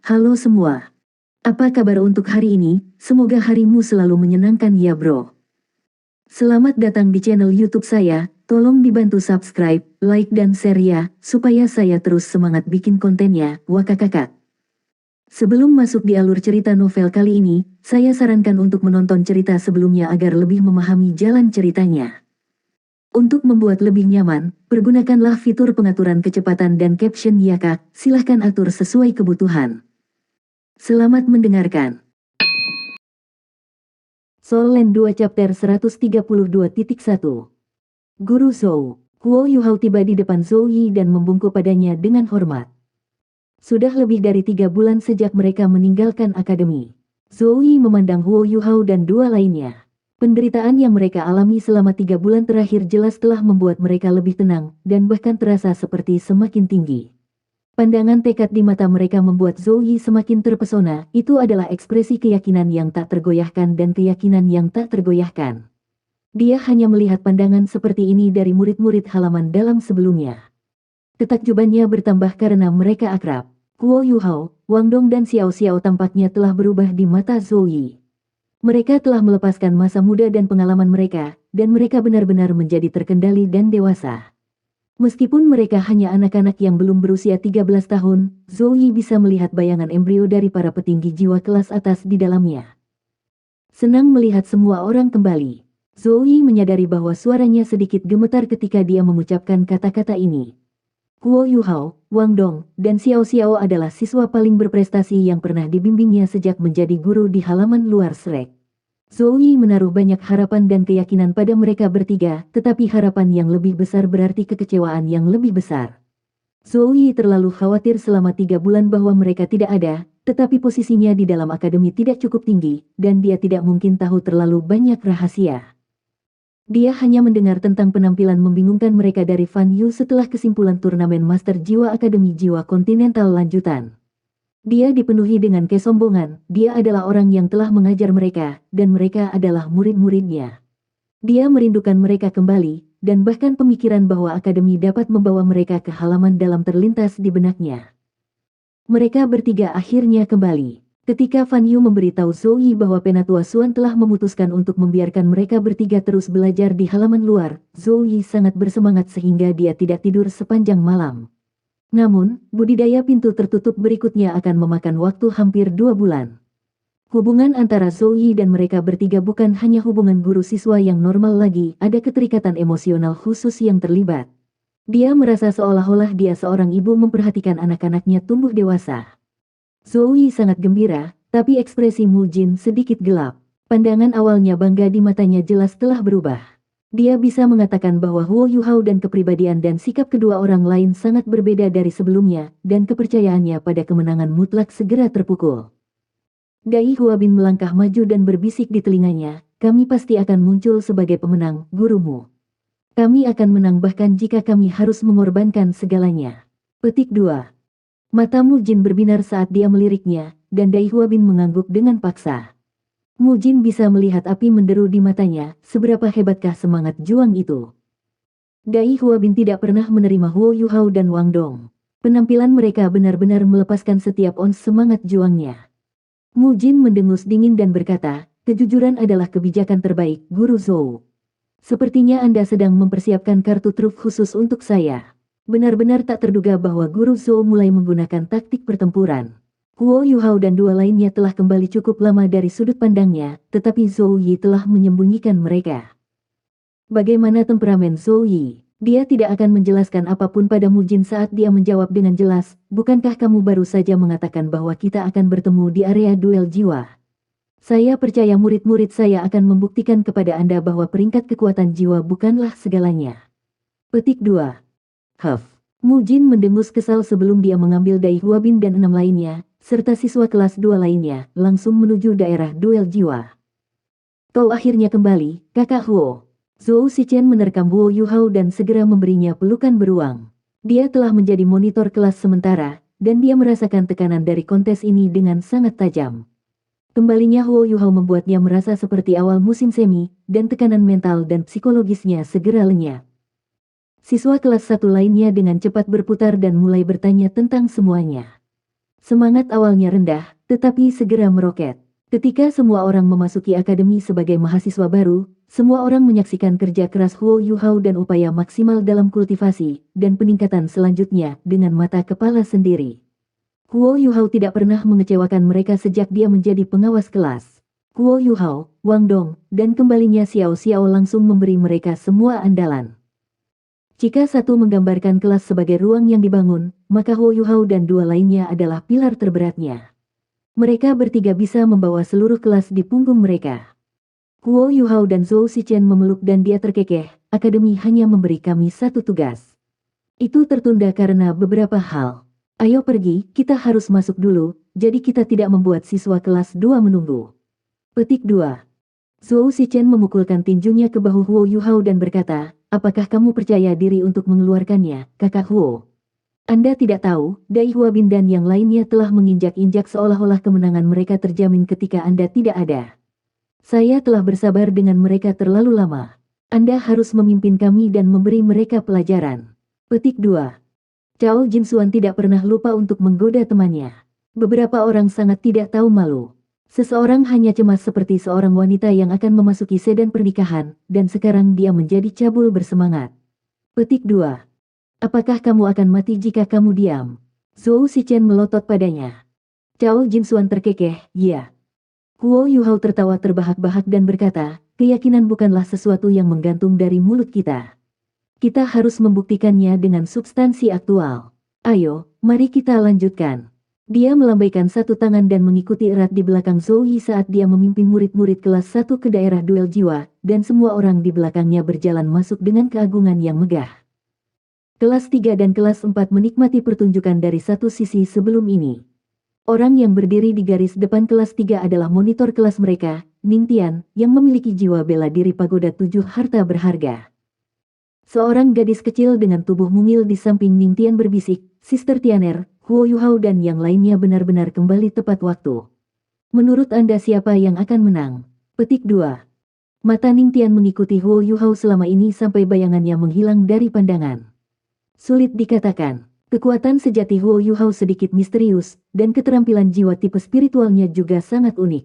Halo semua. Apa kabar untuk hari ini? Semoga harimu selalu menyenangkan ya bro. Selamat datang di channel YouTube saya. Tolong dibantu subscribe, like dan share ya, supaya saya terus semangat bikin kontennya. Wakakakak. Sebelum masuk di alur cerita novel kali ini, saya sarankan untuk menonton cerita sebelumnya agar lebih memahami jalan ceritanya. Untuk membuat lebih nyaman, pergunakanlah fitur pengaturan kecepatan dan caption ya kak, silahkan atur sesuai kebutuhan. Selamat mendengarkan. Soul Land 2 Chapter 132.1 Guru Zhou, Huo Yuhao tiba di depan Zhou Yi dan membungkuk padanya dengan hormat. Sudah lebih dari 3 bulan sejak mereka meninggalkan akademi. Zhou Yi memandang Huo Yuhao dan dua lainnya. Penderitaan yang mereka alami selama 3 bulan terakhir jelas telah membuat mereka lebih tenang, dan bahkan terasa seperti semakin tinggi. Pandangan tekad di mata mereka membuat Zhou Yi semakin terpesona, itu adalah ekspresi keyakinan yang tak tergoyahkan dan keyakinan yang tak tergoyahkan. Dia hanya melihat pandangan seperti ini dari murid-murid halaman dalam sebelumnya. Ketakjubannya bertambah karena mereka akrab. Huo Yuhao, Wang Dong dan Xiao Xiao tampaknya telah berubah di mata Zhou Yi. Mereka telah melepaskan masa muda dan pengalaman mereka, dan mereka benar-benar menjadi terkendali dan dewasa. Meskipun mereka hanya anak-anak yang belum berusia 13 tahun, Zhou Yi bisa melihat bayangan embrio dari para petinggi jiwa kelas atas di dalamnya. Senang melihat semua orang kembali. Zhou Yi menyadari bahwa suaranya sedikit gemetar ketika dia mengucapkan kata-kata ini. Huo Yuhao, Wang Dong, dan Xiao Xiao adalah siswa paling berprestasi yang pernah dibimbingnya sejak menjadi guru di halaman luar Shrek. Zhou Yi menaruh banyak harapan dan keyakinan pada mereka bertiga, tetapi harapan yang lebih besar berarti kekecewaan yang lebih besar. Zhou Yi terlalu khawatir selama 3 bulan bahwa mereka tidak ada, tetapi posisinya di dalam akademi tidak cukup tinggi, dan dia tidak mungkin tahu terlalu banyak rahasia. Dia hanya mendengar tentang penampilan membingungkan mereka dari Fan Yu setelah kesimpulan turnamen Master Jiwa Akademi Jiwa Kontinental lanjutan. Dia dipenuhi dengan kesombongan, dia adalah orang yang telah mengajar mereka, dan mereka adalah murid-muridnya. Dia merindukan mereka kembali, dan bahkan pemikiran bahwa akademi dapat membawa mereka ke halaman dalam terlintas di benaknya. Mereka bertiga akhirnya kembali. Ketika Fan Yu memberitahu Zhou Yi bahwa Penatua Xuan telah memutuskan untuk membiarkan mereka bertiga terus belajar di halaman luar, Zhou Yi sangat bersemangat sehingga dia tidak tidur sepanjang malam. Namun, budidaya pintu tertutup berikutnya akan memakan waktu hampir 2 bulan. Hubungan antara Zhou Yi dan mereka bertiga bukan hanya hubungan guru-siswa yang normal lagi, ada keterikatan emosional khusus yang terlibat. Dia merasa seolah-olah dia seorang ibu memperhatikan anak-anaknya tumbuh dewasa. Zhou Yi sangat gembira, tapi ekspresi Mu Jin sedikit gelap. Pandangan awalnya bangga di matanya jelas telah berubah. Dia bisa mengatakan bahwa Huo Yuhao dan kepribadian dan sikap kedua orang lain sangat berbeda dari sebelumnya, dan kepercayaannya pada kemenangan mutlak segera terpukul. Dai Huabin melangkah maju dan berbisik di telinganya, kami pasti akan muncul sebagai pemenang, gurumu. Kami akan menang bahkan jika kami harus mengorbankan segalanya. Petik 2. Mata Mu Jin berbinar saat dia meliriknya, dan Dai Huabin mengangguk dengan paksa. Mu Jin bisa melihat api menderu di matanya, seberapa hebatkah semangat juang itu. Dai Huabin tidak pernah menerima Huo Yuhao dan Wang Dong. Penampilan mereka benar-benar melepaskan setiap ons semangat juangnya. Mu Jin mendengus dingin dan berkata, kejujuran adalah kebijakan terbaik, Guru Zhou. Sepertinya Anda sedang mempersiapkan kartu truf khusus untuk saya. Benar-benar tak terduga bahwa Guru Zhou mulai menggunakan taktik pertempuran. Huo Yuhao dan dua lainnya telah kembali cukup lama dari sudut pandangnya, tetapi Zhou Yi telah menyembunyikan mereka. Bagaimana temperamen Zhou Yi? Dia tidak akan menjelaskan apapun pada Mu Jin saat dia menjawab dengan jelas, bukankah kamu baru saja mengatakan bahwa kita akan bertemu di area duel jiwa? Saya percaya murid-murid saya akan membuktikan kepada Anda bahwa peringkat kekuatan jiwa bukanlah segalanya. Petik 2. Mu Jin mendengus kesal sebelum dia mengambil Dai Huabin dan 6 lainnya, serta siswa kelas 2 lainnya, langsung menuju daerah duel jiwa. Kau akhirnya kembali, kakak Huo. Zhou Shichen menerkam Huo Yuhao dan segera memberinya pelukan beruang. Dia telah menjadi monitor kelas sementara, dan dia merasakan tekanan dari kontes ini dengan sangat tajam. Kembalinya Huo Yuhao membuatnya merasa seperti awal musim semi, dan tekanan mental dan psikologisnya segera lenyap. Siswa kelas 1 lainnya dengan cepat berputar dan mulai bertanya tentang semuanya. Semangat awalnya rendah, tetapi segera meroket. Ketika semua orang memasuki akademi sebagai mahasiswa baru, semua orang menyaksikan kerja keras Huo Yuhao dan upaya maksimal dalam kultivasi dan peningkatan selanjutnya dengan mata kepala sendiri. Huo Yuhao tidak pernah mengecewakan mereka sejak dia menjadi pengawas kelas. Huo Yuhao, Wang Dong, dan kembalinya Xiao Xiao langsung memberi mereka semua andalan. Jika satu menggambarkan kelas sebagai ruang yang dibangun, maka Huo Yuhao dan dua lainnya adalah pilar terberatnya. Mereka bertiga bisa membawa seluruh kelas di punggung mereka. Huo Yuhao dan Zhou Shichen memeluk dan dia terkekeh, akademi hanya memberi kami satu tugas. Itu tertunda karena beberapa hal. Ayo pergi, kita harus masuk dulu, jadi kita tidak membuat siswa kelas 2 menunggu. Petik 2. Zhou Shichen memukulkan tinjunya ke bahu Huo Yuhao dan berkata, apakah kamu percaya diri untuk mengeluarkannya, kakak Huo? Anda tidak tahu, Dai Huabin dan yang lainnya telah menginjak-injak seolah-olah kemenangan mereka terjamin ketika Anda tidak ada. Saya telah bersabar dengan mereka terlalu lama. Anda harus memimpin kami dan memberi mereka pelajaran. Petik 2. Chao Jinsuan tidak pernah lupa untuk menggoda temannya. Beberapa orang sangat tidak tahu malu. Seseorang hanya cemas seperti seorang wanita yang akan memasuki sedan pernikahan, dan sekarang dia menjadi cabul bersemangat. Petik 2. Apakah kamu akan mati jika kamu diam? Zhou Shichen melotot padanya. Chao Jinsuan terkekeh, ya. Huo Yuhao tertawa terbahak-bahak dan berkata, keyakinan bukanlah sesuatu yang menggantung dari mulut kita. Kita harus membuktikannya dengan substansi aktual. Ayo, mari kita lanjutkan. Dia melambaikan satu tangan dan mengikuti erat di belakang Zhou Yi saat dia memimpin murid-murid kelas 1 ke daerah duel jiwa, dan semua orang di belakangnya berjalan masuk dengan keagungan yang megah. Kelas 3 dan kelas 4 menikmati pertunjukan dari satu sisi sebelum ini. Orang yang berdiri di garis depan kelas 3 adalah monitor kelas mereka, Ning Tian, yang memiliki jiwa bela diri pagoda 7 harta berharga. Seorang gadis kecil dengan tubuh mungil di samping Ning Tian berbisik, Sister Tianer, Huo Yuhao dan yang lainnya benar-benar kembali tepat waktu. Menurut Anda siapa yang akan menang? Petik 2. Mata Ning Tian mengikuti Huo Yuhao selama ini sampai bayangannya menghilang dari pandangan. Sulit dikatakan. Kekuatan sejati Huo Yuhao sedikit misterius, dan keterampilan jiwa tipe spiritualnya juga sangat unik.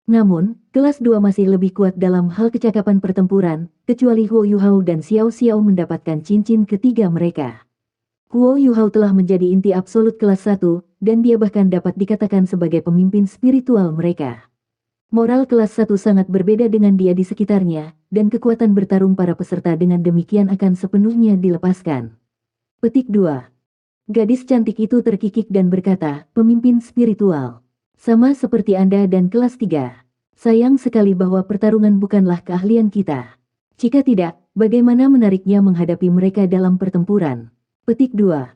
Namun, kelas 2 masih lebih kuat dalam hal kecakapan pertempuran, kecuali Huo Yuhao dan Xiao Xiao mendapatkan cincin ketiga mereka. Huo Yuhao telah menjadi inti absolut kelas 1, dan dia bahkan dapat dikatakan sebagai pemimpin spiritual mereka. Moral kelas 1 sangat berbeda dengan dia di sekitarnya, dan kekuatan bertarung para peserta dengan demikian akan sepenuhnya dilepaskan. Petik 2. Gadis cantik itu terkikik dan berkata, pemimpin spiritual. Sama seperti Anda dan kelas 3. Sayang sekali bahwa pertarungan bukanlah keahlian kita. Jika tidak, bagaimana menariknya menghadapi mereka dalam pertempuran? Petik 2.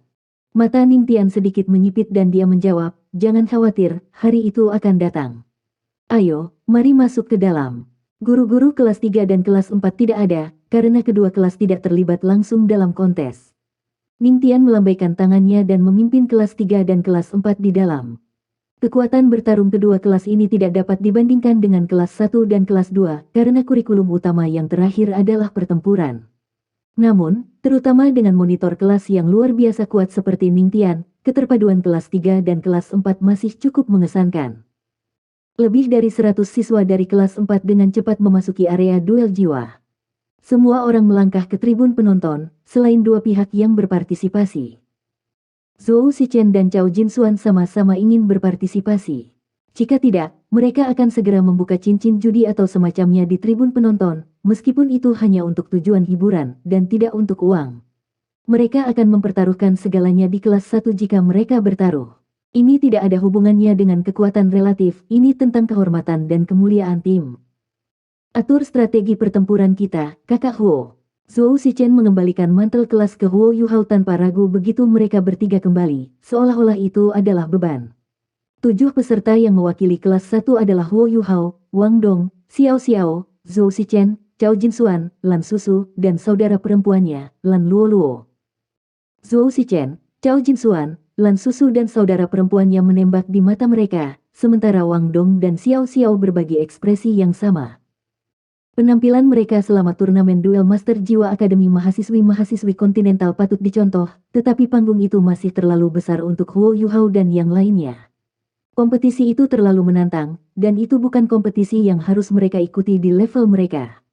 Mata Ning Tian sedikit menyipit dan dia menjawab, jangan khawatir, hari itu akan datang. Ayo, mari masuk ke dalam. Guru-guru kelas 3 dan kelas 4 tidak ada, karena kedua kelas tidak terlibat langsung dalam kontes. Ning Tian melambaikan tangannya dan memimpin kelas 3 dan kelas 4 di dalam. Kekuatan bertarung kedua kelas ini tidak dapat dibandingkan dengan kelas 1 dan kelas 2 karena kurikulum utama yang terakhir adalah pertempuran. Namun, terutama dengan monitor kelas yang luar biasa kuat seperti Ning Tian, keterpaduan kelas 3 dan kelas 4 masih cukup mengesankan. Lebih dari 100 siswa dari kelas 4 dengan cepat memasuki area duel jiwa. Semua orang melangkah ke tribun penonton, selain dua pihak yang berpartisipasi. Zhou Shichen dan Chao Jinsuan sama-sama ingin berpartisipasi. Jika tidak, mereka akan segera membuka cincin judi atau semacamnya di tribun penonton, meskipun itu hanya untuk tujuan hiburan dan tidak untuk uang. Mereka akan mempertaruhkan segalanya di kelas 1 jika mereka bertaruh. Ini tidak ada hubungannya dengan kekuatan relatif, ini tentang kehormatan dan kemuliaan tim. Atur strategi pertempuran kita, kakak Huo. Zhou Shichen mengembalikan mantel kelas ke Huo Yuhao tanpa ragu begitu mereka bertiga kembali, seolah-olah itu adalah beban. 7 peserta yang mewakili kelas 1 adalah Huo Yuhao, Wang Dong, Xiao Xiao, Zhou Shichen, Chao Jinsuan, Lan Susu, dan saudara perempuannya, Lan Luoluo. Zhou Shichen, Chao Jinsuan, Lan Susu dan saudara perempuannya menembak di mata mereka, sementara Wang Dong dan Xiao Xiao berbagi ekspresi yang sama. Penampilan mereka selama turnamen duel Master Jiwa Akademi Mahasiswi-Mahasiswi Kontinental patut dicontoh, tetapi panggung itu masih terlalu besar untuk Huo Yuhao dan yang lainnya. Kompetisi itu terlalu menantang, dan itu bukan kompetisi yang harus mereka ikuti di level mereka.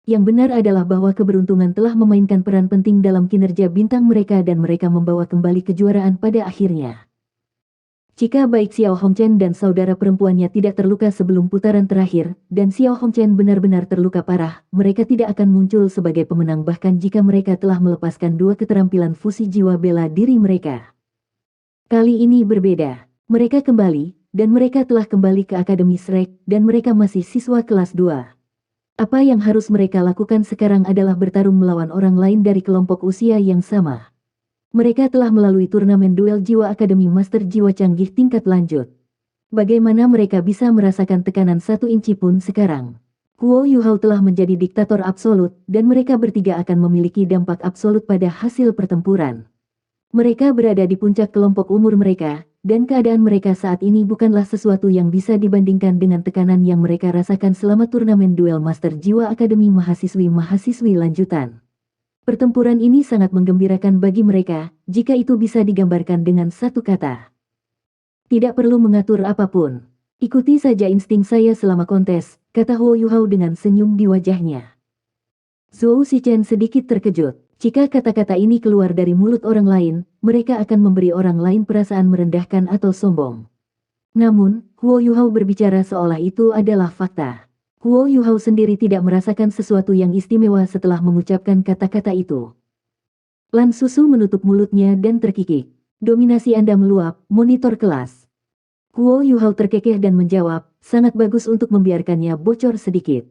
Yang benar adalah bahwa keberuntungan telah memainkan peran penting dalam kinerja bintang mereka dan mereka membawa kembali kejuaraan pada akhirnya. Jika baik Xiao Hongchen dan saudara perempuannya tidak terluka sebelum putaran terakhir, dan Xiao Hongchen benar-benar terluka parah, mereka tidak akan muncul sebagai pemenang bahkan jika mereka telah melepaskan dua keterampilan fusi jiwa bela diri mereka. Kali ini berbeda. Mereka kembali, dan mereka telah kembali ke Akademi Shrek, dan mereka masih siswa kelas 2. Apa yang harus mereka lakukan sekarang adalah bertarung melawan orang lain dari kelompok usia yang sama. Mereka telah melalui turnamen duel jiwa Akademi Master Jiwa Canggih tingkat lanjut. Bagaimana mereka bisa merasakan tekanan 1 inci pun sekarang? Huo Yuhao telah menjadi diktator absolut, dan mereka bertiga akan memiliki dampak absolut pada hasil pertempuran. Mereka berada di puncak kelompok umur mereka, dan keadaan mereka saat ini bukanlah sesuatu yang bisa dibandingkan dengan tekanan yang mereka rasakan selama turnamen duel Master Jiwa Akademi Mahasiswi-Mahasiswi lanjutan. Pertempuran ini sangat menggembirakan bagi mereka, jika itu bisa digambarkan dengan satu kata. Tidak perlu mengatur apapun. Ikuti saja insting saya selama kontes, kata Huo Yuhao dengan senyum di wajahnya. Zhou Shichen sedikit terkejut. Jika kata-kata ini keluar dari mulut orang lain, mereka akan memberi orang lain perasaan merendahkan atau sombong. Namun, Huo Yuhao berbicara seolah itu adalah fakta. Huo Yuhao sendiri tidak merasakan sesuatu yang istimewa setelah mengucapkan kata-kata itu. Lan Susu menutup mulutnya dan terkikik. Dominasi Anda meluap, monitor kelas. Huo Yuhao terkekeh dan menjawab, sangat bagus untuk membiarkannya bocor sedikit.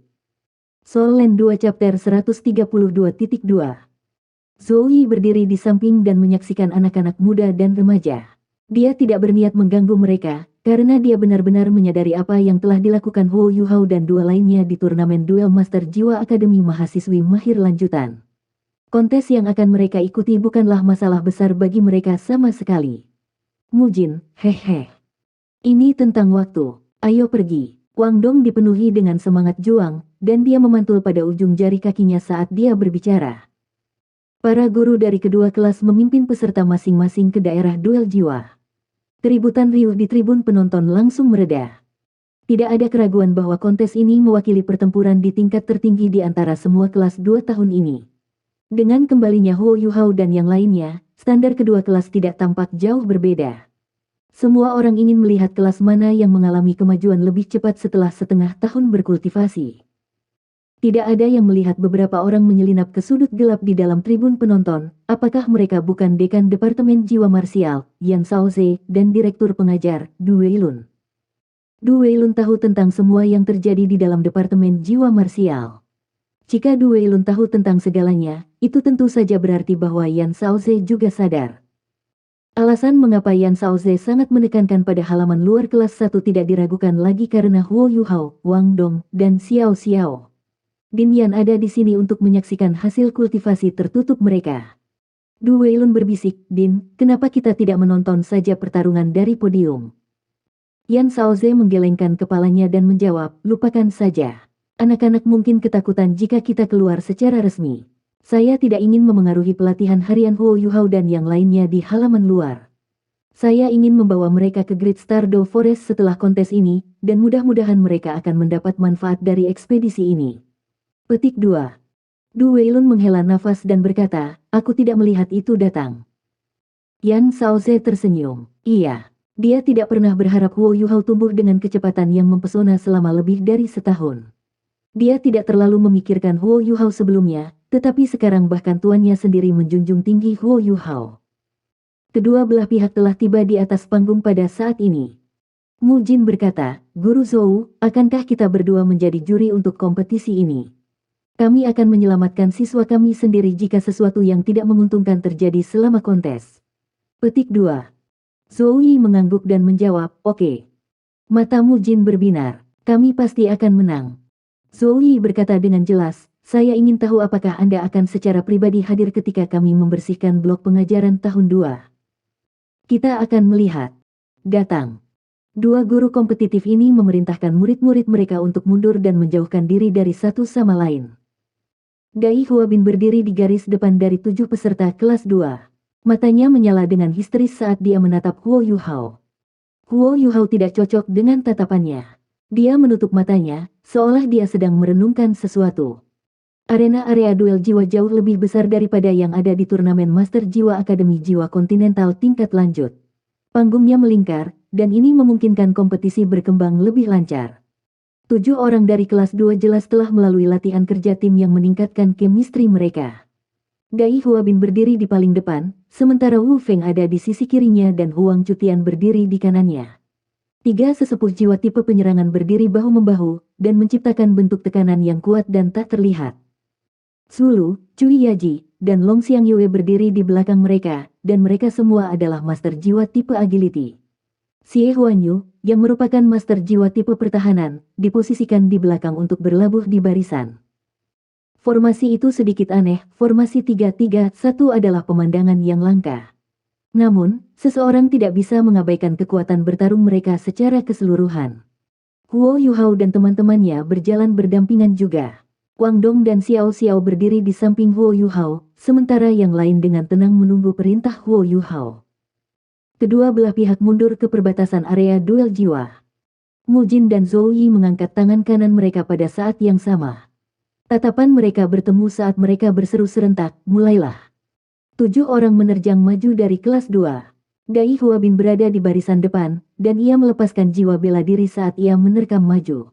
Soul Land 2 Chapter 132.2 Zhou Yi berdiri di samping dan menyaksikan anak-anak muda dan remaja. Dia tidak berniat mengganggu mereka, karena dia benar-benar menyadari apa yang telah dilakukan Huo Yuhao dan dua lainnya di turnamen duel Master Jiwa Akademi Mahasiswi Mahir lanjutan. Kontes yang akan mereka ikuti bukanlah masalah besar bagi mereka sama sekali. Mujin, hehe. Ini tentang waktu, ayo pergi. Wang Dong dipenuhi dengan semangat juang, dan dia memantul pada ujung jari kakinya saat dia berbicara. Para guru dari kedua kelas memimpin peserta masing-masing ke daerah duel jiwa. Keributan riuh di tribun penonton langsung mereda. Tidak ada keraguan bahwa kontes ini mewakili pertempuran di tingkat tertinggi di antara semua kelas 2 tahun ini. Dengan kembalinya Huo Yuhao dan yang lainnya, standar kedua kelas tidak tampak jauh berbeda. Semua orang ingin melihat kelas mana yang mengalami kemajuan lebih cepat setelah setengah tahun berkultivasi. Tidak ada yang melihat beberapa orang menyelinap ke sudut gelap di dalam tribun penonton. Apakah mereka bukan dekan Departemen Jiwa Marsial, Yan Shaoze, dan Direktur Pengajar, Du Weilun? Du Weilun tahu tentang semua yang terjadi di dalam Departemen Jiwa Marsial. Jika Du Weilun tahu tentang segalanya, itu tentu saja berarti bahwa Yan Shaoze juga sadar. Alasan mengapa Yan Shaoze sangat menekankan pada halaman luar kelas 1 tidak diragukan lagi karena Huo Yuhao, Wang Dong, dan Xiao Xiao. Din Yan ada di sini untuk menyaksikan hasil kultivasi tertutup mereka. Du Weilun berbisik, Din, kenapa kita tidak menonton saja pertarungan dari podium? Yan Shaoze menggelengkan kepalanya dan menjawab, lupakan saja. Anak-anak mungkin ketakutan jika kita keluar secara resmi. Saya tidak ingin memengaruhi pelatihan harian Huo Yuhao dan yang lainnya di halaman luar. Saya ingin membawa mereka ke Great Stardew Forest setelah kontes ini, dan mudah-mudahan mereka akan mendapat manfaat dari ekspedisi ini. Petik 2. Du Weilun menghela nafas dan berkata, aku tidak melihat itu datang. Yan Shaoze tersenyum. Iya. Dia tidak pernah berharap Huo Yuhao tumbuh dengan kecepatan yang mempesona selama lebih dari setahun. Dia tidak terlalu memikirkan Huo Yuhao sebelumnya, tetapi sekarang bahkan tuannya sendiri menjunjung tinggi Huo Yuhao. Kedua belah pihak telah tiba di atas panggung pada saat ini. Mu Jin berkata, Guru Zhou, akankah kita berdua menjadi juri untuk kompetisi ini? Kami akan menyelamatkan siswa kami sendiri jika sesuatu yang tidak menguntungkan terjadi selama kontes. Petik 2. Zhou Yi mengangguk dan menjawab, oke. Mata Mu Jin berbinar, kami pasti akan menang. Zhou Yi berkata dengan jelas, saya ingin tahu apakah Anda akan secara pribadi hadir ketika kami membersihkan blok pengajaran tahun 2. Kita akan melihat. Datang. Dua guru kompetitif ini memerintahkan murid-murid mereka untuk mundur dan menjauhkan diri dari satu sama lain. Dai Huabin berdiri di garis depan dari 7 peserta kelas 2. Matanya menyala dengan histeris saat dia menatap Huo Yuhao. Huo Yuhao tidak cocok dengan tatapannya. Dia menutup matanya, seolah dia sedang merenungkan sesuatu. Arena area duel jiwa jauh lebih besar daripada yang ada di turnamen Master Jiwa Akademi Jiwa Kontinental tingkat lanjut. Panggungnya melingkar, dan ini memungkinkan kompetisi berkembang lebih lancar. 7 orang dari kelas 2 jelas telah melalui latihan kerja tim yang meningkatkan chemistry mereka. Dai Huabin berdiri di paling depan, sementara Wu Feng ada di sisi kirinya dan Huang Cutian berdiri di kanannya. 3 sesepuh jiwa tipe penyerangan berdiri bahu-membahu, dan menciptakan bentuk tekanan yang kuat dan tak terlihat. Sulu, Cui Yaji, dan Long Xiang Yue berdiri di belakang mereka, dan mereka semua adalah master jiwa tipe agility. Xie Huanyu, yang merupakan master jiwa tipe pertahanan, diposisikan di belakang untuk berlabuh di barisan. Formasi itu sedikit aneh, formasi 3-3-1 adalah pemandangan yang langka. Namun, seseorang tidak bisa mengabaikan kekuatan bertarung mereka secara keseluruhan. Huo Yuhao dan teman-temannya berjalan berdampingan juga. Wang Dong dan Xiao Xiao berdiri di samping Huo Yuhao, sementara yang lain dengan tenang menunggu perintah Huo Yuhao. Kedua belah pihak mundur ke perbatasan area duel jiwa. Mu Jin dan Zhou Yi mengangkat tangan kanan mereka pada saat yang sama. Tatapan mereka bertemu saat mereka berseru serentak, mulailah. 7 orang menerjang maju dari kelas 2. Dai Huabin berada di barisan depan, dan ia melepaskan jiwa bela diri saat ia menerkam maju.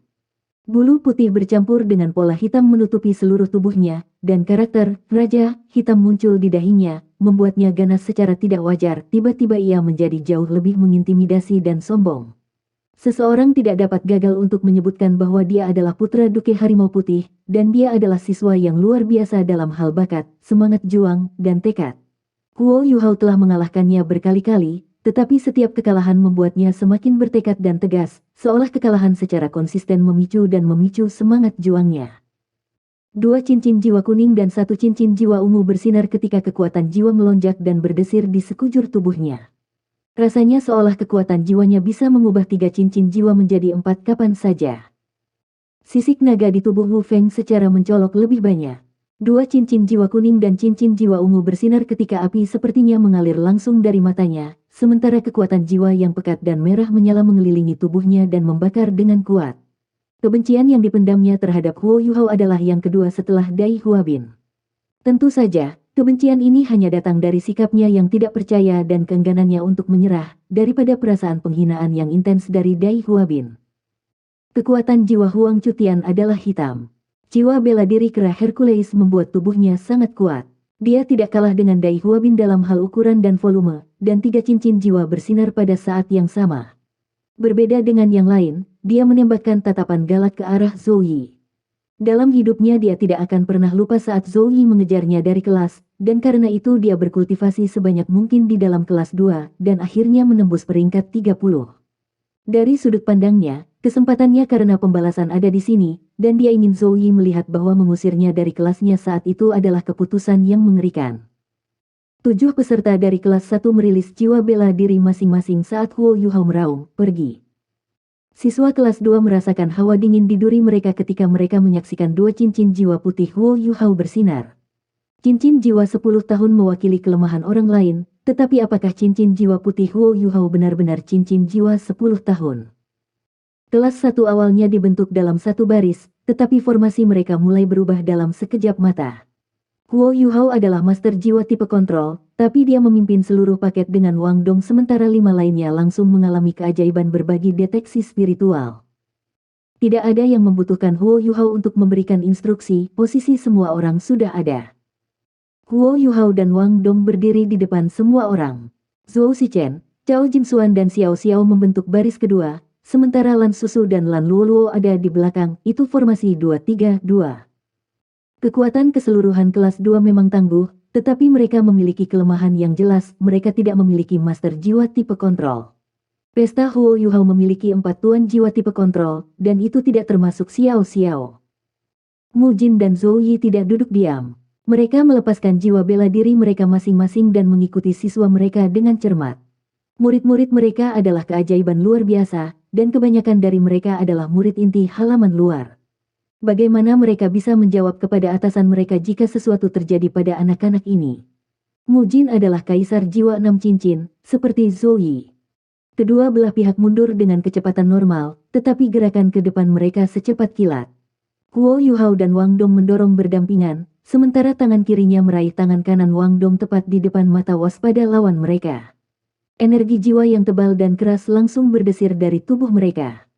Bulu putih bercampur dengan pola hitam menutupi seluruh tubuhnya, dan karakter Raja Hitam muncul di dahinya, membuatnya ganas secara tidak wajar. Tiba-tiba ia menjadi jauh lebih mengintimidasi dan sombong. Seseorang tidak dapat gagal untuk menyebutkan bahwa dia adalah putra Duke Harimau Putih, dan dia adalah siswa yang luar biasa dalam hal bakat, semangat juang, dan tekad. Huo Yuhao telah mengalahkannya berkali-kali, tetapi setiap kekalahan membuatnya semakin bertekad dan tegas, seolah kekalahan secara konsisten memicu semangat juangnya. 2 cincin jiwa kuning dan 1 cincin jiwa ungu bersinar ketika kekuatan jiwa melonjak dan berdesir di sekujur tubuhnya. Rasanya seolah kekuatan jiwanya bisa mengubah 3 cincin jiwa menjadi 4 kapan saja. Sisik naga di tubuh Wu Feng secara mencolok lebih banyak. 2 cincin jiwa kuning dan cincin jiwa ungu bersinar ketika api sepertinya mengalir langsung dari matanya, sementara kekuatan jiwa yang pekat dan merah menyala mengelilingi tubuhnya dan membakar dengan kuat. Kebencian yang dipendamnya terhadap Huo Yuhao adalah yang kedua setelah Dai Huabin. Tentu saja, kebencian ini hanya datang dari sikapnya yang tidak percaya dan keengganannya untuk menyerah, daripada perasaan penghinaan yang intens dari Dai Huabin. Kekuatan jiwa Huang Cutian adalah hitam. Jiwa bela diri kera Hercules membuat tubuhnya sangat kuat. Dia tidak kalah dengan Dai Huabin dalam hal ukuran dan volume, dan 3 cincin jiwa bersinar pada saat yang sama. Berbeda dengan yang lain, dia menembakkan tatapan galak ke arah Zhou Yi. Dalam hidupnya dia tidak akan pernah lupa saat Zhou Yi mengejarnya dari kelas, dan karena itu dia berkultivasi sebanyak mungkin di dalam kelas 2, dan akhirnya menembus peringkat 30. Dari sudut pandangnya, kesempatannya karena pembalasan ada di sini, dan dia ingin Zhou Yi melihat bahwa mengusirnya dari kelasnya saat itu adalah keputusan yang mengerikan. 7 peserta dari kelas 1 merilis jiwa bela diri masing-masing saat Huo Yuhao meraung, pergi. Siswa kelas 2 merasakan hawa dingin di duri mereka ketika mereka menyaksikan 2 cincin jiwa putih Huo Yuhao bersinar. Cincin jiwa 10 tahun mewakili kelemahan orang lain, tetapi apakah cincin jiwa putih Huo Yuhao benar-benar cincin jiwa 10 tahun? Kelas 1 awalnya dibentuk dalam satu baris, tetapi formasi mereka mulai berubah dalam sekejap mata. Huo Yuhao adalah master jiwa tipe kontrol, tapi dia memimpin seluruh paket dengan Wang Dong sementara 5 lainnya langsung mengalami keajaiban berbagi deteksi spiritual. Tidak ada yang membutuhkan Huo Yuhao untuk memberikan instruksi, posisi semua orang sudah ada. Huo Yuhao dan Wang Dong berdiri di depan semua orang. Zhou Shichen, Cao Jinsuan dan Xiao Xiao membentuk baris kedua, sementara Lan Susu dan Lan Luoluo ada di belakang, itu formasi 2-3-2. Kekuatan keseluruhan kelas 2 memang tangguh, tetapi mereka memiliki kelemahan yang jelas, mereka tidak memiliki master jiwa tipe kontrol. Pesta Huo Yuhao memiliki 4 tuan jiwa tipe kontrol, dan itu tidak termasuk Xiao Xiao. Mu Jin dan Zhou Yi tidak duduk diam. Mereka melepaskan jiwa bela diri mereka masing-masing dan mengikuti siswa mereka dengan cermat. Murid-murid mereka adalah keajaiban luar biasa, dan kebanyakan dari mereka adalah murid inti halaman luar. Bagaimana mereka bisa menjawab kepada atasan mereka jika sesuatu terjadi pada anak-anak ini? Mujin adalah kaisar jiwa 6 cincin, seperti Zoe. Kedua belah pihak mundur dengan kecepatan normal, tetapi gerakan ke depan mereka secepat kilat. Huo Yuhao dan Wang Dong mendorong berdampingan, sementara tangan kirinya meraih tangan kanan Wang Dong tepat di depan mata waspada lawan mereka. Energi jiwa yang tebal dan keras langsung berdesir dari tubuh mereka.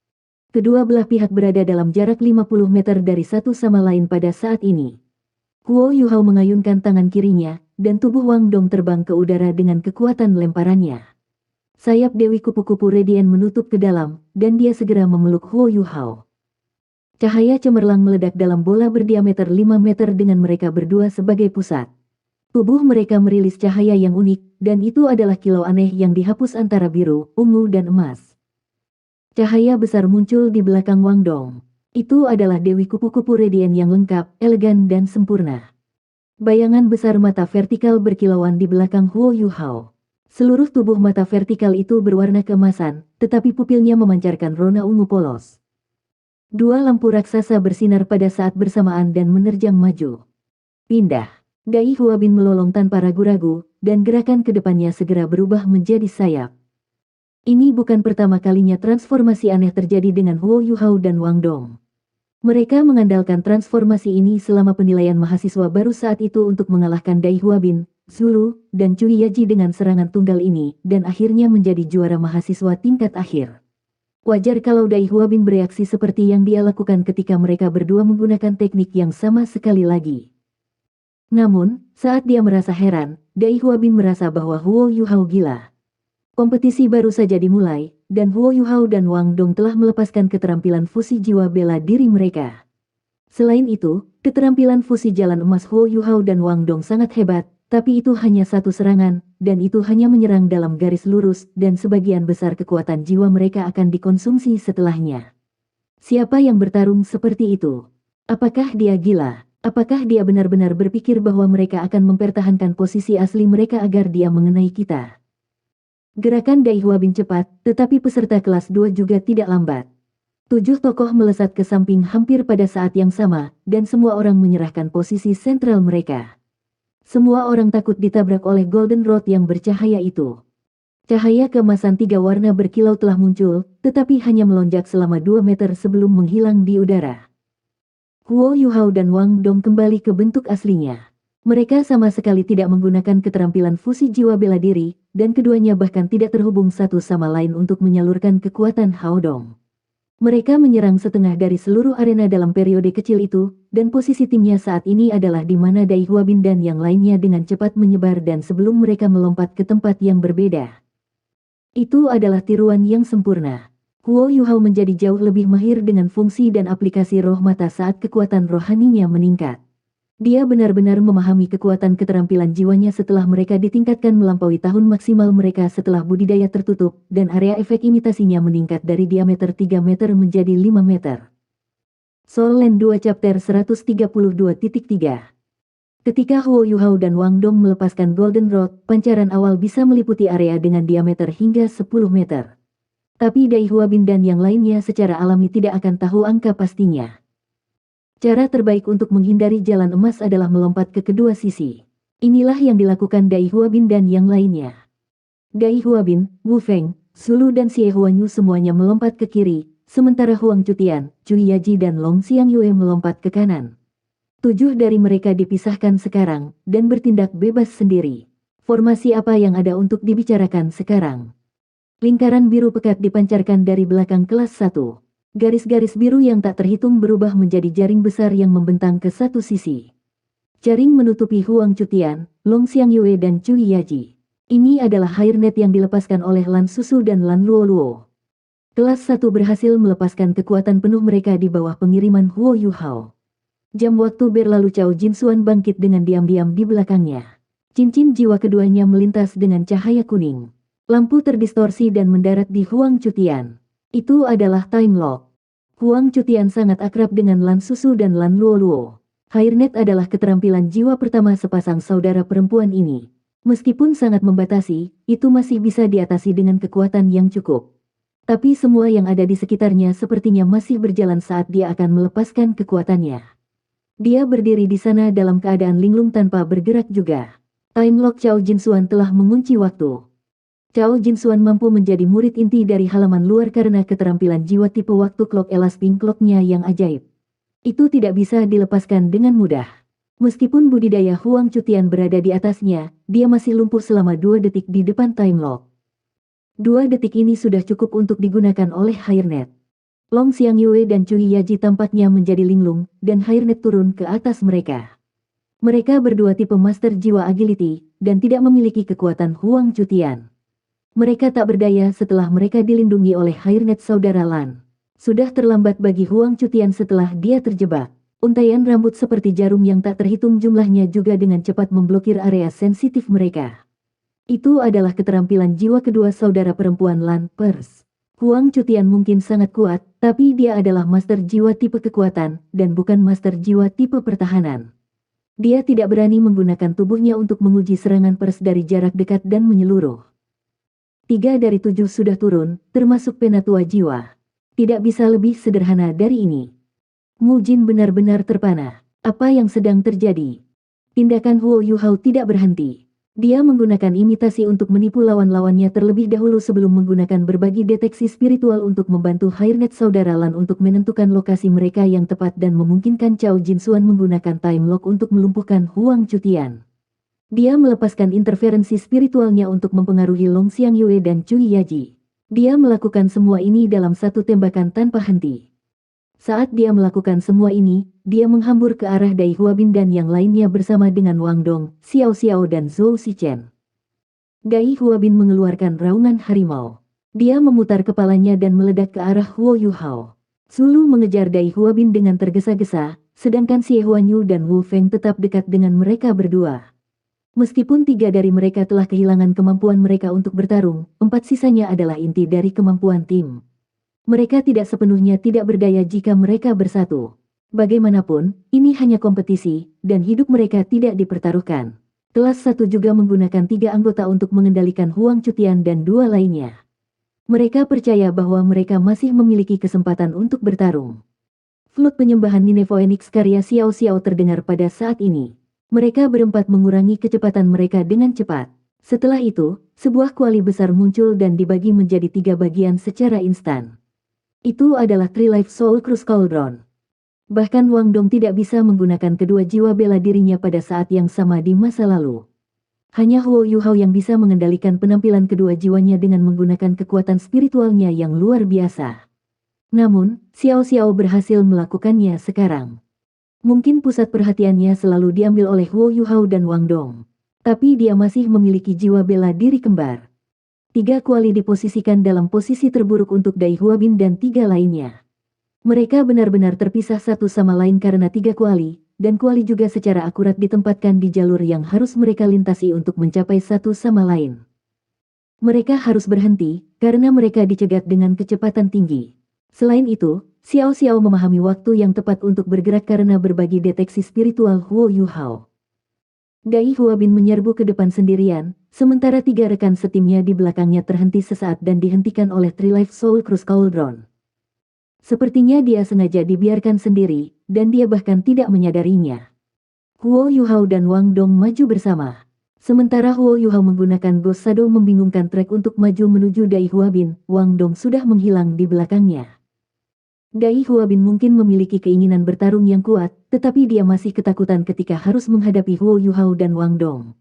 Kedua belah pihak berada dalam jarak 50 meter dari satu sama lain pada saat ini. Huo Yuhao mengayunkan tangan kirinya, dan tubuh Wang Dong terbang ke udara dengan kekuatan lemparannya. Sayap Dewi Kupu-Kupu Radiant menutup ke dalam, dan dia segera memeluk Huo Yuhao. Cahaya cemerlang meledak dalam bola berdiameter 5 meter dengan mereka berdua sebagai pusat. Tubuh mereka merilis cahaya yang unik, dan itu adalah kilau aneh yang dihapus antara biru, ungu dan emas. Cahaya besar muncul di belakang Wang Dong. Itu adalah Dewi Kupu-Kupu Radiant yang lengkap, elegan dan sempurna. Bayangan besar mata vertikal berkilauan di belakang Huo Yuhao. Seluruh tubuh mata vertikal itu berwarna keemasan, tetapi pupilnya memancarkan rona ungu polos. Dua lampu raksasa bersinar pada saat bersamaan dan menerjang maju. Pindah. Dai Huabin melolong tanpa ragu-ragu, dan gerakan ke depannya segera berubah menjadi sayap. Ini bukan pertama kalinya transformasi aneh terjadi dengan Huo Yuhao dan Wang Dong. Mereka mengandalkan transformasi ini selama penilaian mahasiswa baru saat itu untuk mengalahkan Dai Huabin, Zulu, dan Cui Yaji dengan serangan tunggal ini, dan akhirnya menjadi juara mahasiswa tingkat akhir. Wajar kalau Dai Huabin bereaksi seperti yang dia lakukan ketika mereka berdua menggunakan teknik yang sama sekali lagi. Namun, saat dia merasa heran, Dai Huabin merasa bahwa Huo Yuhao gila. Kompetisi baru saja dimulai, dan Huo Yuhao dan Wang Dong telah melepaskan keterampilan fusi jiwa bela diri mereka. Selain itu, keterampilan fusi jalan emas Huo Yuhao dan Wang Dong sangat hebat, tapi itu hanya satu serangan, dan itu hanya menyerang dalam garis lurus, dan sebagian besar kekuatan jiwa mereka akan dikonsumsi setelahnya. Siapa yang bertarung seperti itu? Apakah dia gila? Apakah dia benar-benar berpikir bahwa mereka akan mempertahankan posisi asli mereka agar dia mengenai kita? Gerakan Dai Huabin cepat, tetapi peserta kelas 2 juga tidak lambat. 7 tokoh melesat ke samping hampir pada saat yang sama, dan semua orang menyerahkan posisi sentral mereka. Semua orang takut ditabrak oleh Golden Rod yang bercahaya itu. Cahaya keemasan 3 warna berkilau telah muncul, tetapi hanya melonjak selama 2 meter sebelum menghilang di udara. Huo Yuhao dan Wang Dong kembali ke bentuk aslinya. Mereka sama sekali tidak menggunakan keterampilan fusi jiwa bela diri, dan keduanya bahkan tidak terhubung satu sama lain untuk menyalurkan kekuatan Hao Dong. Mereka menyerang setengah dari seluruh arena dalam periode kecil itu, dan posisi timnya saat ini adalah di mana Dai Huabin dan yang lainnya dengan cepat menyebar dan sebelum mereka melompat ke tempat yang berbeda. Itu adalah tiruan yang sempurna. Huo Yuhao menjadi jauh lebih mahir dengan fungsi dan aplikasi roh mata saat kekuatan rohaninya meningkat. Dia benar-benar memahami kekuatan keterampilan jiwanya setelah mereka ditingkatkan melampaui tahun maksimal mereka setelah budidaya tertutup, dan area efek imitasinya meningkat dari diameter 3 meter menjadi 5 meter. Soul Land 2 Chapter 132.3. Ketika Huo Yuhao dan Wang Dong melepaskan Golden Rod, pancaran awal bisa meliputi area dengan diameter hingga 10 meter. Tapi Dai Huabin dan yang lainnya secara alami tidak akan tahu angka pastinya. Cara terbaik untuk menghindari jalan emas adalah melompat ke kedua sisi. Inilah yang dilakukan Dai Huabin dan yang lainnya. Dai Huabin, Wu Feng, Zulu dan Xie Huanyu semuanya melompat ke kiri, sementara Huang Cutian, Cui Yaji dan Long Xiangyue melompat ke kanan. 7 dari mereka dipisahkan sekarang, dan bertindak bebas sendiri. Formasi apa yang ada untuk dibicarakan sekarang? Lingkaran biru pekat dipancarkan dari belakang kelas 1. Garis-garis biru yang tak terhitung berubah menjadi jaring besar yang membentang ke satu sisi. Jaring menutupi Huang Cutian, Long Xiangyue dan Cui Yaji. Ini adalah hairnet yang dilepaskan oleh Lan Susu dan Lan Luoluo. Kelas 1 berhasil melepaskan kekuatan penuh mereka di bawah pengiriman Huo Yuhao. Jam waktu berlalu, Cao Jinsuan bangkit dengan diam-diam di belakangnya. Cincin jiwa keduanya melintas dengan cahaya kuning. Lampu terdistorsi dan mendarat di Huang Cutian. Itu adalah time lock. Huang Cutian sangat akrab dengan Lan Susu dan Lan Luoluo. Hairnet adalah keterampilan jiwa pertama sepasang saudara perempuan ini. Meskipun sangat membatasi, itu masih bisa diatasi dengan kekuatan yang cukup. Tapi semua yang ada di sekitarnya sepertinya masih berjalan saat dia akan melepaskan kekuatannya. Dia berdiri di sana dalam keadaan linglung tanpa bergerak juga. Time Lock Cao Jinsuan telah mengunci waktu. Cao Jinsuan mampu menjadi murid inti dari halaman luar karena keterampilan jiwa tipe waktu clock elapsing clock-nya yang ajaib. Itu tidak bisa dilepaskan dengan mudah. Meskipun budidaya Huang Cutian berada di atasnya, dia masih lumpuh selama 2 detik di depan time lock. 2 detik ini sudah cukup untuk digunakan oleh Hairnet. Long Xiangyue dan Cui Yaji tampaknya menjadi linglung, dan Hairnet turun ke atas mereka. Mereka berdua tipe master jiwa agility, dan tidak memiliki kekuatan Huang Cutian. Mereka tak berdaya setelah mereka dilindungi oleh Hairnet saudara Lan. Sudah terlambat bagi Huang Cutian setelah dia terjebak. Untaian rambut seperti jarum yang tak terhitung jumlahnya juga dengan cepat memblokir area sensitif mereka. Itu adalah keterampilan jiwa kedua saudara perempuan Lan Pers. Huang Cutian mungkin sangat kuat, tapi dia adalah master jiwa tipe kekuatan, dan bukan master jiwa tipe pertahanan. Dia tidak berani menggunakan tubuhnya untuk menguji serangan Pers dari jarak dekat dan menyeluruh. 3 dari 7 sudah turun, termasuk penatua jiwa. Tidak bisa lebih sederhana dari ini. Mu Jin benar-benar terpana. Apa yang sedang terjadi? Tindakan Huo Yuhao tidak berhenti. Dia menggunakan imitasi untuk menipu lawan-lawannya terlebih dahulu sebelum menggunakan berbagi deteksi spiritual untuk membantu Hairnet saudara Lan untuk menentukan lokasi mereka yang tepat dan memungkinkan Cao Jinsuan menggunakan time lock untuk melumpuhkan Huang Cutian. Dia melepaskan interferensi spiritualnya untuk mempengaruhi Long Xiangyue dan Cui Yaji. Dia melakukan semua ini dalam satu tembakan tanpa henti. Saat dia melakukan semua ini, dia menghambur ke arah Dai Huabin dan yang lainnya bersama dengan Wang Dong, Xiao Xiao dan Zhou Shichen. Dai Huabin mengeluarkan raungan harimau. Dia memutar kepalanya dan meledak ke arah Huo Yuhao. Zulu mengejar Dai Huabin dengan tergesa-gesa, sedangkan Xie Huanyu dan Wu Feng tetap dekat dengan mereka berdua. Meskipun 3 dari mereka telah kehilangan kemampuan mereka untuk bertarung, 4 sisanya adalah inti dari kemampuan tim. Mereka tidak sepenuhnya tidak berdaya jika mereka bersatu. Bagaimanapun, ini hanya kompetisi, dan hidup mereka tidak dipertaruhkan. Kelas 1 juga menggunakan 3 anggota untuk mengendalikan Huang Cutian dan 2 lainnya. Mereka percaya bahwa mereka masih memiliki kesempatan untuk bertarung. Flut penyembahan Nine Phoenix karya Xiao Xiao terdengar pada saat ini. Mereka berempat mengurangi kecepatan mereka dengan cepat. Setelah itu, sebuah kuali besar muncul dan dibagi menjadi 3 bagian secara instan. Itu adalah Three Life Soul Cruise Cauldron. Bahkan Wang Dong tidak bisa menggunakan kedua jiwa bela dirinya pada saat yang sama di masa lalu. Hanya Huo Yuhao yang bisa mengendalikan penampilan kedua jiwanya dengan menggunakan kekuatan spiritualnya yang luar biasa. Namun, Xiao Xiao berhasil melakukannya sekarang. Mungkin pusat perhatiannya selalu diambil oleh Huo Yuhao dan Wang Dong. Tapi dia masih memiliki jiwa bela diri kembar. 3 kuali diposisikan dalam posisi terburuk untuk Dai Huabin dan 3 lainnya. Mereka benar-benar terpisah satu sama lain karena 3 kuali, dan kuali juga secara akurat ditempatkan di jalur yang harus mereka lintasi untuk mencapai satu sama lain. Mereka harus berhenti, karena mereka dicegat dengan kecepatan tinggi. Selain itu, Xiao Xiao memahami waktu yang tepat untuk bergerak karena berbagi deteksi spiritual Huo Yuhao. Dai Huabin menyerbu ke depan sendirian, sementara 3 rekan setimnya di belakangnya terhenti sesaat dan dihentikan oleh Three Life Soul Cruise Cauldron. Sepertinya dia sengaja dibiarkan sendiri, dan dia bahkan tidak menyadarinya. Huo Yuhao dan Wang Dong maju bersama. Sementara Huo Yuhao menggunakan Ghost Shadow membingungkan trek untuk maju menuju Dai Huabin, Wang Dong sudah menghilang di belakangnya. Dai Huabin mungkin memiliki keinginan bertarung yang kuat, tetapi dia masih ketakutan ketika harus menghadapi Huo Yuhao dan Wang Dong.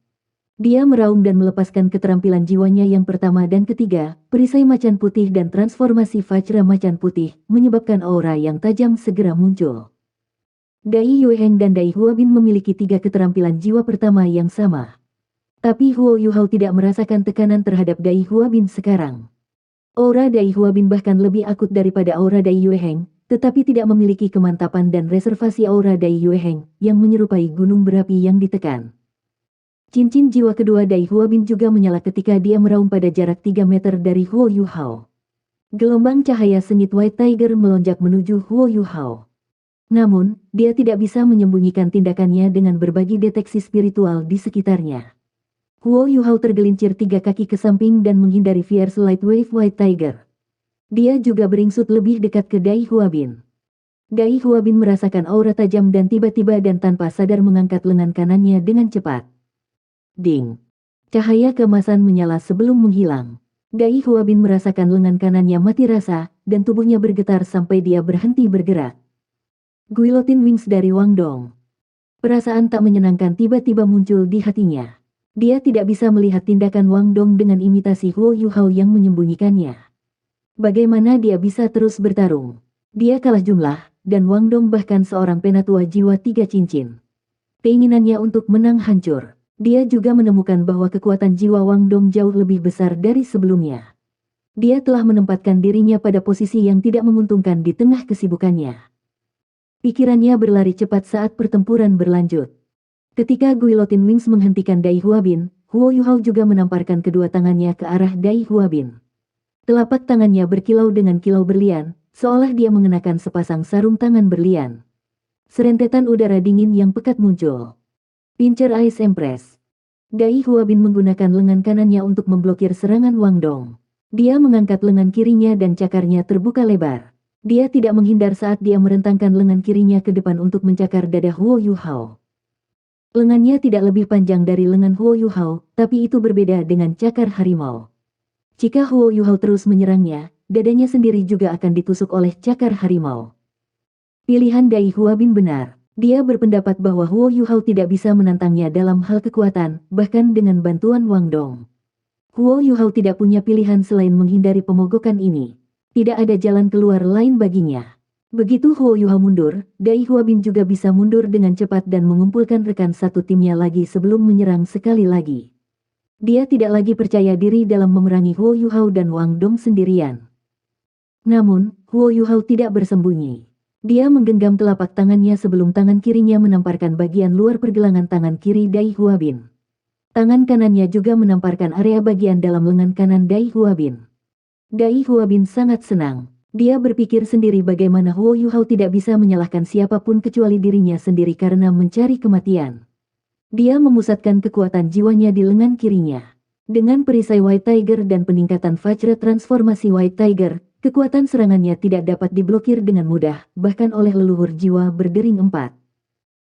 Dia meraung dan melepaskan keterampilan jiwanya yang pertama dan ketiga, perisai macan putih dan transformasi Vajra macan putih, menyebabkan aura yang tajam segera muncul. Dai Yueheng dan Dai Huabin memiliki 3 keterampilan jiwa pertama yang sama. Tapi Huo Yuhao tidak merasakan tekanan terhadap Dai Huabin sekarang. Aura Dai Huabin bahkan lebih akut daripada aura Dai Yueheng, tetapi tidak memiliki kemantapan dan reservasi aura Dai Yueheng, yang menyerupai gunung berapi yang ditekan. Cincin jiwa kedua Dai Huabin juga menyala ketika dia meraung pada jarak 3 meter dari Huo Yuhao. Gelombang cahaya sengit White Tiger melonjak menuju Huo Yuhao. Namun, dia tidak bisa menyembunyikan tindakannya dengan berbagi deteksi spiritual di sekitarnya. Huo Yuhao tergelincir 3 kaki ke samping dan menghindari Fierce Light Wave White Tiger. Dia juga beringsut lebih dekat ke Dai Huabin. Dai Huabin merasakan aura tajam dan tiba-tiba dan tanpa sadar mengangkat lengan kanannya dengan cepat. Ding! Cahaya keemasan menyala sebelum menghilang. Dai Huabin merasakan lengan kanannya mati rasa, dan tubuhnya bergetar sampai dia berhenti bergerak. Guillotine Wings dari Wang Dong. Perasaan tak menyenangkan tiba-tiba muncul di hatinya. Dia tidak bisa melihat tindakan Wang Dong dengan imitasi Huo Yuhao yang menyembunyikannya. Bagaimana dia bisa terus bertarung? Dia kalah jumlah, dan Wang Dong bahkan seorang penatua jiwa 3 cincin. Keinginannya untuk menang hancur. Dia juga menemukan bahwa kekuatan jiwa Wang Dong jauh lebih besar dari sebelumnya. Dia telah menempatkan dirinya pada posisi yang tidak menguntungkan di tengah kesibukannya. Pikirannya berlari cepat saat pertempuran berlanjut. Ketika Guillotine Wings menghentikan Dai Huabin, Huo Yuhao juga menamparkan kedua tangannya ke arah Dai Huabin. Telapak tangannya berkilau dengan kilau berlian, seolah dia mengenakan sepasang sarung tangan berlian. Serentetan udara dingin yang pekat muncul. Pincer Ice Empress. Dai Huabin menggunakan lengan kanannya untuk memblokir serangan Wang Dong. Dia mengangkat lengan kirinya dan cakarnya terbuka lebar. Dia tidak menghindar saat dia merentangkan lengan kirinya ke depan untuk mencakar dada Huo Yuhao. Lengannya tidak lebih panjang dari lengan Huo Yuhao, tapi itu berbeda dengan cakar harimau. Jika Huo Yuhao terus menyerangnya, dadanya sendiri juga akan ditusuk oleh cakar harimau. Pilihan Dai Huabin benar. Dia berpendapat bahwa Huo Yuhao tidak bisa menantangnya dalam hal kekuatan, bahkan dengan bantuan Wang Dong. Huo Yuhao tidak punya pilihan selain menghindari pemogokan ini. Tidak ada jalan keluar lain baginya. Begitu Huo Yuhao mundur, Dai Huabin juga bisa mundur dengan cepat dan mengumpulkan rekan satu timnya lagi sebelum menyerang sekali lagi. Dia tidak lagi percaya diri dalam memerangi Huo Yuhao dan Wang Dong sendirian. Namun, Huo Yuhao tidak bersembunyi. Dia menggenggam telapak tangannya sebelum tangan kirinya menamparkan bagian luar pergelangan tangan kiri Dai Huabin. Tangan kanannya juga menamparkan area bagian dalam lengan kanan Dai Huabin. Dai Huabin sangat senang. Dia berpikir sendiri bagaimana Huo Yuhao tidak bisa menyalahkan siapapun kecuali dirinya sendiri karena mencari kematian. Dia memusatkan kekuatan jiwanya di lengan kirinya. Dengan perisai White Tiger dan peningkatan Vajra transformasi White Tiger, kekuatan serangannya tidak dapat diblokir dengan mudah, bahkan oleh leluhur jiwa berdering 4.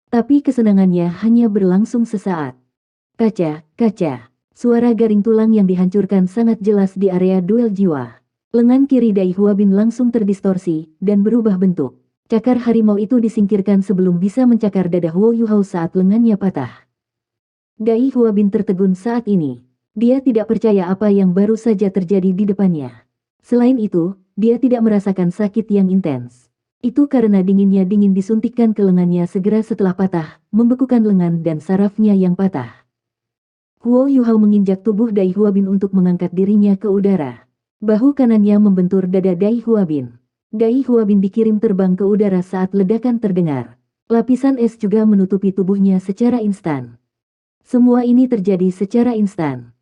Tapi kesenangannya hanya berlangsung sesaat. Kaca, kaca. Suara garing tulang yang dihancurkan sangat jelas di area duel jiwa. Lengan kiri Dai Huabin langsung terdistorsi, dan berubah bentuk. Cakar harimau itu disingkirkan sebelum bisa mencakar dada Huo Yuhao saat lengannya patah. Dai Huabin tertegun saat ini. Dia tidak percaya apa yang baru saja terjadi di depannya. Selain itu, dia tidak merasakan sakit yang intens. Itu karena dingin disuntikkan ke lengannya segera setelah patah, membekukan lengan dan sarafnya yang patah. Huo Yuhao menginjak tubuh Dai Huabin untuk mengangkat dirinya ke udara. Bahu kanannya membentur dada Dai Huabin. Dai Huabin dikirim terbang ke udara saat ledakan terdengar. Lapisan es juga menutupi tubuhnya secara instan. Semua ini terjadi secara instan.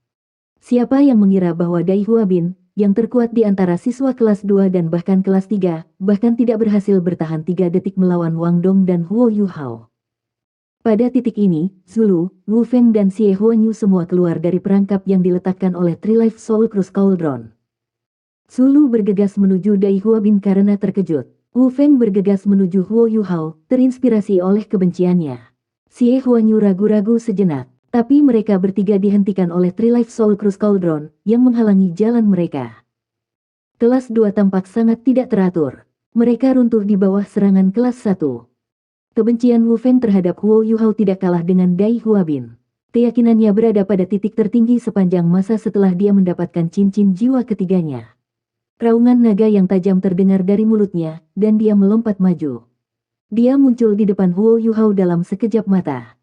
Siapa yang mengira bahwa Dai Huabin, yang terkuat di antara siswa kelas 2 dan bahkan kelas 3, bahkan tidak berhasil bertahan 3 detik melawan Wang Dong dan Huo Yuhao. Pada titik ini, Zulu, Wu Feng dan Xie Huanyu semua keluar dari perangkap yang diletakkan oleh Trilife Soul Cruise Cauldron. Zulu bergegas menuju Dai Huabin karena terkejut. Wu Feng bergegas menuju Huo Yuhao, terinspirasi oleh kebenciannya. Xie Huanyu ragu-ragu sejenak, tapi mereka bertiga dihentikan oleh Trilife Soul Cruise Cauldron, yang menghalangi jalan mereka. Kelas 2 tampak sangat tidak teratur. Mereka runtuh di bawah serangan kelas 1. Kebencian Wu Feng terhadap Huo Yuhao tidak kalah dengan Dai Huabin. Keyakinannya berada pada titik tertinggi sepanjang masa setelah dia mendapatkan cincin jiwa ketiganya. Raungan naga yang tajam terdengar dari mulutnya, dan dia melompat maju. Dia muncul di depan Huo Yuhao dalam sekejap mata.